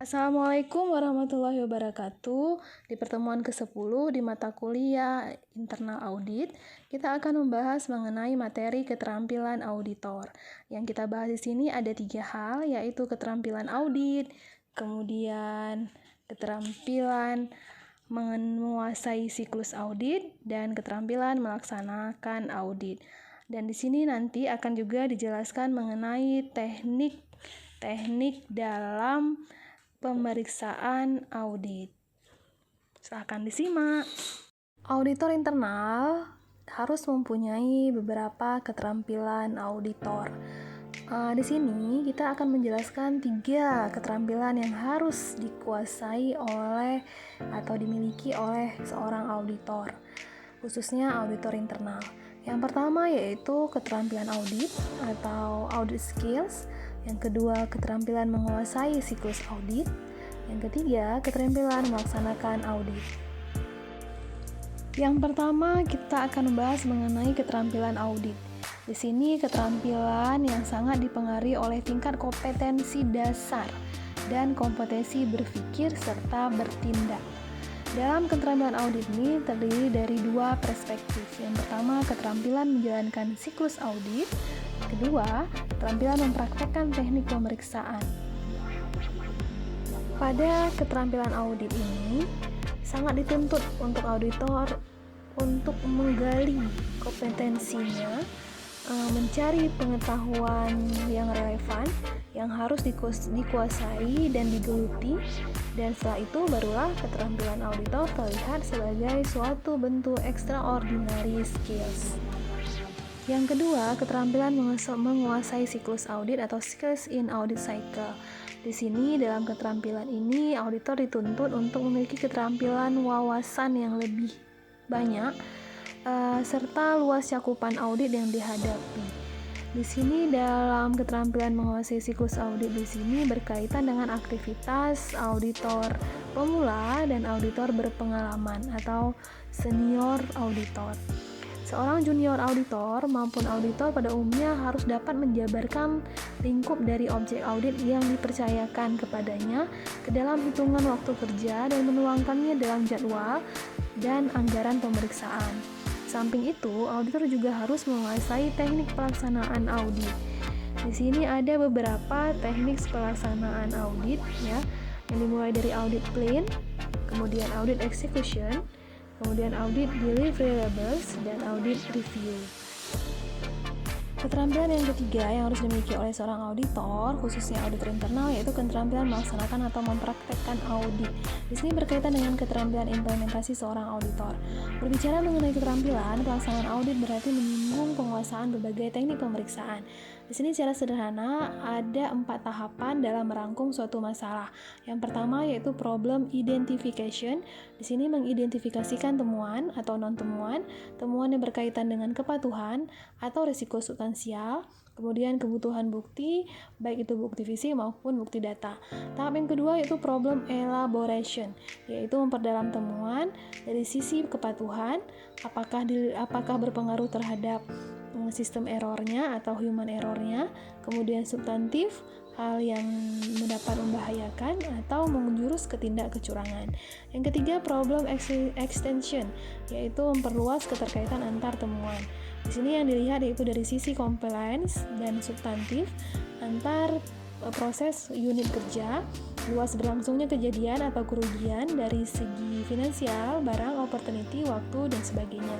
Assalamualaikum warahmatullahi wabarakatuh. Di pertemuan ke-10 di mata kuliah Internal Audit, kita akan membahas mengenai materi keterampilan auditor. Yang kita bahas di sini ada 3 hal, yaitu keterampilan audit, kemudian keterampilan menguasai siklus audit, dan keterampilan melaksanakan audit. Dan di sini nanti akan juga dijelaskan mengenai teknik dalam pemeriksaan audit. Silahkan disimak. Auditor internal harus mempunyai beberapa keterampilan auditor. Di sini kita akan menjelaskan 3 keterampilan yang harus dikuasai oleh atau dimiliki oleh seorang auditor, khususnya auditor internal. Yang pertama yaitu keterampilan audit atau audit skills. Yang kedua, keterampilan menguasai siklus audit. Yang ketiga, keterampilan melaksanakan audit. Yang pertama, kita akan membahas mengenai keterampilan audit. Di sini keterampilan yang sangat dipengaruhi oleh tingkat kompetensi dasar dan kompetensi berpikir serta bertindak. Dalam keterampilan audit ini terdiri dari 2 perspektif. Yang pertama, keterampilan menjalankan siklus audit. Kedua, keterampilan mempraktekkan teknik pemeriksaan. Pada keterampilan audit ini, sangat dituntut untuk auditor untuk menggali kompetensinya, mencari pengetahuan yang relevan, yang harus dikuasai dan digeluti, dan setelah itu barulah keterampilan auditor terlihat sebagai suatu bentuk extraordinary skills. Yang kedua, keterampilan menguasai siklus audit atau skills in audit cycle. Di sini dalam keterampilan ini auditor dituntut untuk memiliki keterampilan wawasan yang lebih banyak serta luas cakupan audit yang dihadapi. Di sini dalam keterampilan menguasai siklus audit di sini berkaitan dengan aktivitas auditor pemula dan auditor berpengalaman atau senior auditor. Seorang junior auditor maupun auditor pada umumnya harus dapat menjabarkan lingkup dari objek audit yang dipercayakan kepadanya ke dalam hitungan waktu kerja dan menuangkannya dalam jadwal dan anggaran pemeriksaan. Samping itu, auditor juga harus menguasai teknik pelaksanaan audit. Di sini ada beberapa teknik pelaksanaan audit ya, yang dimulai dari audit plan, kemudian audit execution, kemudian audit deliverables, dan audit review. Keterampilan yang ketiga yang harus dimiliki oleh seorang auditor, khususnya auditor internal, yaitu keterampilan melaksanakan atau mempraktekkan audit. Di sini berkaitan dengan keterampilan implementasi seorang auditor. Berbicara mengenai keterampilan, pelaksanaan audit berarti menyinggung penguasaan berbagai teknik pemeriksaan. Di sini secara sederhana ada 4 tahapan dalam merangkum suatu masalah. Yang pertama yaitu problem identification. Di sini mengidentifikasikan temuan atau non-temuan, temuan yang berkaitan dengan kepatuhan atau risiko substansial, kemudian kebutuhan bukti, baik itu bukti fisik maupun bukti data. Tahap yang kedua yaitu problem elaboration, yaitu memperdalam temuan dari sisi kepatuhan, apakah berpengaruh terhadap sistem errornya atau human errornya, kemudian substantif, hal yang dapat membahayakan atau menjurus ke tindak kecurangan. Yang ketiga, problem extension, yaitu memperluas keterkaitan antar temuan. Di sini yang dilihat yaitu dari sisi compliance dan substantif antar proses unit kerja, luas berlangsungnya kejadian atau kerugian dari segi finansial, barang, opportunity, waktu, dan sebagainya.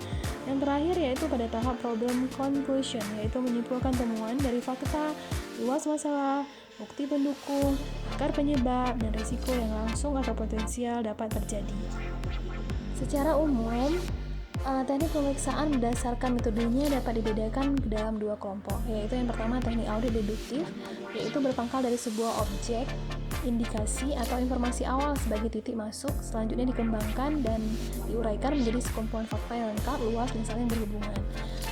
Yang terakhir yaitu pada tahap problem conclusion, yaitu menyimpulkan temuan dari fakta, luas masalah, bukti pendukung, akar penyebab, dan risiko yang langsung atau potensial dapat terjadi. Secara umum, teknik pemeriksaan berdasarkan metodenya dapat dibedakan ke dalam 2 kelompok, yaitu yang pertama teknik audit deduktif, yaitu berpangkal dari sebuah objek, indikasi atau informasi awal sebagai titik masuk, selanjutnya dikembangkan dan diuraikan menjadi sekumpulan fakta yang lengkap, luas, dan saling berhubungan.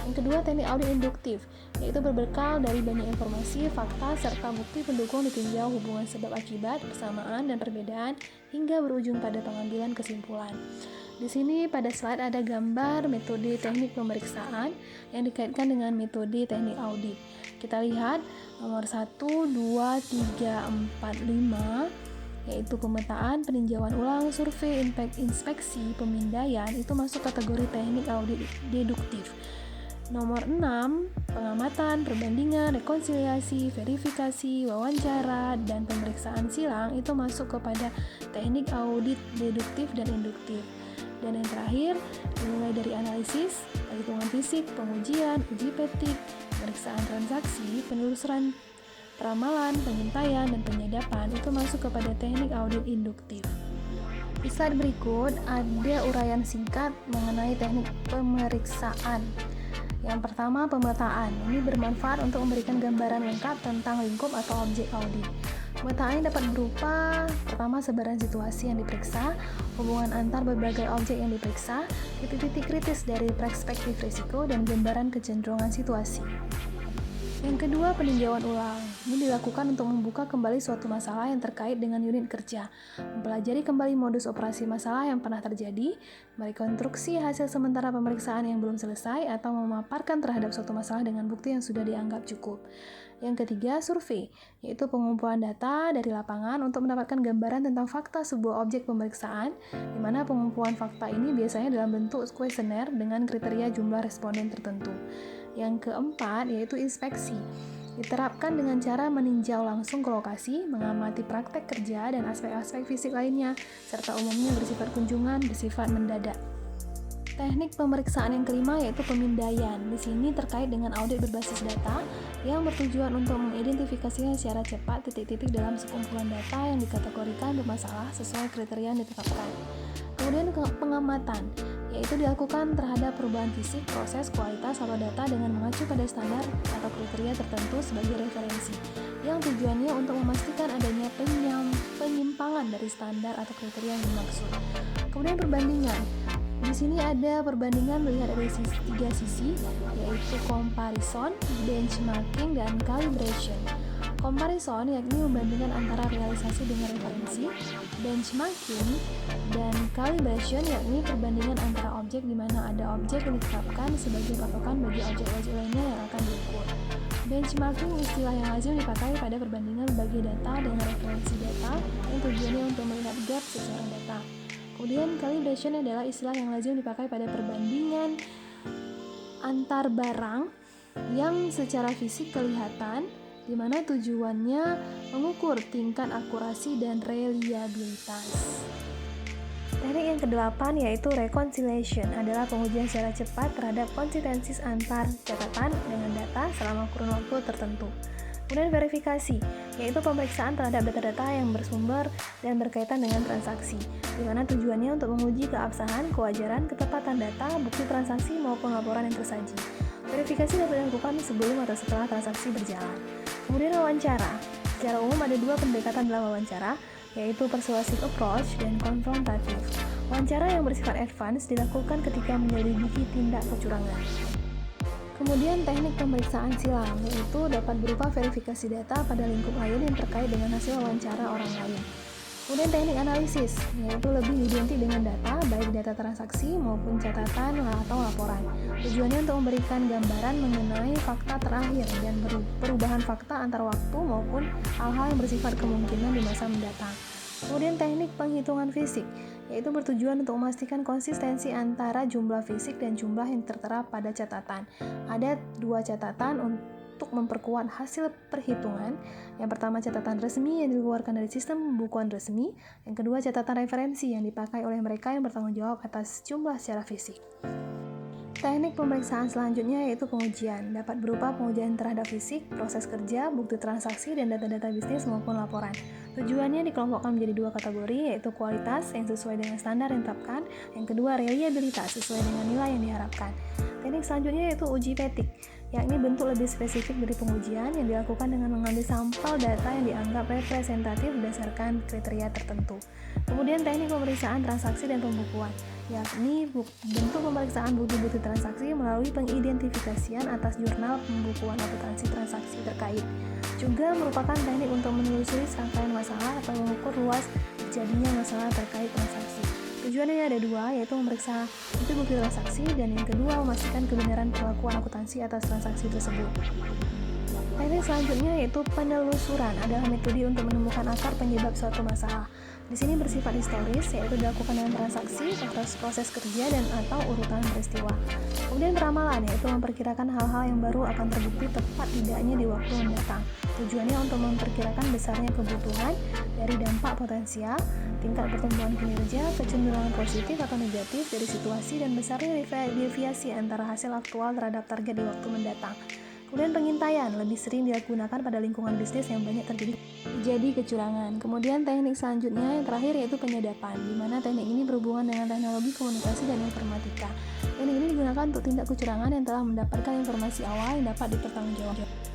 Yang kedua, teknik audit induktif, yaitu berbekal dari banyak informasi, fakta, serta bukti pendukung ditinjau hubungan sebab akibat, persamaan, dan perbedaan hingga berujung pada pengambilan kesimpulan. Di sini pada slide ada gambar metode teknik pemeriksaan yang dikaitkan dengan metode teknik audit. Kita lihat nomor 1, 2, 3, 4, 5 yaitu pemetaan, peninjauan ulang, survei, inspeksi, pemindaian, itu masuk kategori teknik audit deduktif. Nomor 6, pengamatan, perbandingan, rekonsiliasi, verifikasi, wawancara, dan pemeriksaan silang itu masuk kepada teknik audit deduktif dan induktif. Dan yang terakhir, dimulai dari analisis, perhitungan fisik, pengujian, uji petik, pemeriksaan transaksi, penelusuran peramalan, pengintaian, dan penyadapan itu masuk kepada teknik audit induktif. Di slide berikut ada uraian singkat mengenai teknik pemeriksaan. Yang pertama, pemetaan. Ini bermanfaat untuk memberikan gambaran lengkap tentang lingkup atau objek audit. Pemetaan dapat berupa pertama sebaran situasi yang diperiksa, hubungan antar berbagai objek yang diperiksa, titik-titik kritis dari perspektif risiko, dan gambaran kecenderungan situasi. Yang kedua, peninjauan ulang. Ini dilakukan untuk membuka kembali suatu masalah yang terkait dengan unit kerja, mempelajari kembali modus operasi masalah yang pernah terjadi, merekonstruksi hasil sementara pemeriksaan yang belum selesai, atau memaparkan terhadap suatu masalah dengan bukti yang sudah dianggap cukup. Yang ketiga, survei, yaitu pengumpulan data dari lapangan untuk mendapatkan gambaran tentang fakta sebuah objek pemeriksaan, di mana pengumpulan fakta ini biasanya dalam bentuk kuesioner dengan kriteria jumlah responden tertentu. Yang keempat, yaitu inspeksi. Diterapkan dengan cara meninjau langsung ke lokasi, mengamati praktek kerja dan aspek-aspek fisik lainnya, serta umumnya bersifat kunjungan, bersifat mendadak. Teknik pemeriksaan yang kelima yaitu pemindaian. Di sini terkait dengan audit berbasis data yang bertujuan untuk mengidentifikasinya secara cepat titik-titik dalam sekumpulan data yang dikategorikan bermasalah sesuai kriteria yang ditetapkan. Kemudian pengamatan, yaitu dilakukan terhadap perubahan fisik, proses, kualitas, atau data dengan mengacu pada standar atau kriteria tertentu sebagai referensi, yang tujuannya untuk memastikan adanya penyimpangan dari standar atau kriteria yang dimaksud. Kemudian perbandingan. Di sini ada perbandingan melihat dari tiga sisi, yaitu comparison, benchmarking, dan calibration. Comparison yakni membandingkan antara realisasi dengan referensi, benchmarking, dan calibration yakni perbandingan antara objek di mana ada objek yang ditetapkan sebagai patokan bagi objek-objek lainnya yang akan diukur. Benchmarking istilah yang lazim dipakai pada perbandingan bagi data dengan referensi data yang tujuannya untuk melihat gap secara data. Kemudian calibration adalah istilah yang lazim dipakai pada perbandingan antar barang yang secara fisik kelihatan, di mana tujuannya mengukur tingkat akurasi dan reliabilitas. Teknik yang kedelapan yaitu reconciliation, adalah pengujian secara cepat terhadap konsistensi antar catatan dengan data selama kurun waktu tertentu. Kemudian verifikasi, yaitu pemeriksaan terhadap data-data yang bersumber dan berkaitan dengan transaksi, di mana tujuannya untuk menguji keabsahan, kewajaran, ketepatan data, bukti transaksi maupun laporan yang tersaji. Verifikasi dapat dilakukan sebelum atau setelah transaksi berjalan. Kemudian wawancara. Secara umum ada dua pendekatan dalam wawancara, yaitu persuasive approach dan konfrontatif. Wawancara yang bersifat advance dilakukan ketika menyelidiki tindak kecurangan. Kemudian teknik pemeriksaan silang, yaitu dapat berupa verifikasi data pada lingkup lain yang terkait dengan hasil wawancara orang lain. Kemudian teknik analisis, yaitu lebih identik dengan data, baik data transaksi maupun catatan atau laporan. Tujuannya untuk memberikan gambaran mengenai fakta terakhir dan perubahan fakta antar waktu maupun hal-hal yang bersifat kemungkinan di masa mendatang. Kemudian teknik penghitungan fisik, yaitu bertujuan untuk memastikan konsistensi antara jumlah fisik dan jumlah yang tertera pada catatan. Ada dua catatan untuk memperkuat hasil perhitungan. Yang pertama catatan resmi yang dikeluarkan dari sistem pembukuan resmi. Yang kedua catatan referensi yang dipakai oleh mereka yang bertanggung jawab atas jumlah secara fisik. Teknik pemeriksaan selanjutnya yaitu pengujian. Dapat berupa pengujian terhadap fisik, proses kerja, bukti transaksi, dan data-data bisnis maupun laporan. Tujuannya dikelompokkan menjadi dua kategori, yaitu kualitas yang sesuai dengan standar yang ditetapkan, yang kedua reliabilitas sesuai dengan nilai yang diharapkan. Teknik selanjutnya yaitu uji petik, yakni bentuk lebih spesifik dari pengujian yang dilakukan dengan mengambil sampel data yang dianggap representatif berdasarkan kriteria tertentu. Kemudian teknik pemeriksaan transaksi dan pembukuan, yakni bentuk pemeriksaan bukti-bukti transaksi melalui pengidentifikasian atas jurnal pembukuan akuntansi transaksi terkait. Juga merupakan teknik untuk menelusuri serangkaian masalah atau mengukur luas terjadinya masalah terkait transaksi. Tujuannya ada dua, yaitu memeriksa bukti-bukti transaksi dan yang kedua memastikan kebenaran perlakuan akuntansi atas transaksi tersebut. Teknik selanjutnya yaitu penelusuran, adalah metode untuk menemukan akar penyebab suatu masalah. Di sini bersifat historis, yaitu dilakukan dengan transaksi, proses kerja, dan atau urutan peristiwa. Kemudian peramalan, yaitu memperkirakan hal-hal yang baru akan terbukti tepat tidaknya di waktu mendatang. Tujuannya untuk memperkirakan besarnya kebutuhan dari dampak potensial, tingkat pertumbuhan kinerja, kecenderungan positif atau negatif dari situasi, dan besarnya deviasi antara hasil aktual terhadap target di waktu mendatang. Kemudian pengintaian lebih sering digunakan pada lingkungan bisnis yang banyak terjadi kecurangan. Kemudian teknik selanjutnya yang terakhir yaitu penyadapan, di mana teknik ini berhubungan dengan teknologi komunikasi dan informatika. Teknik ini digunakan untuk tindak kecurangan yang telah mendapatkan informasi awal yang dapat dipertanggungjawabkan.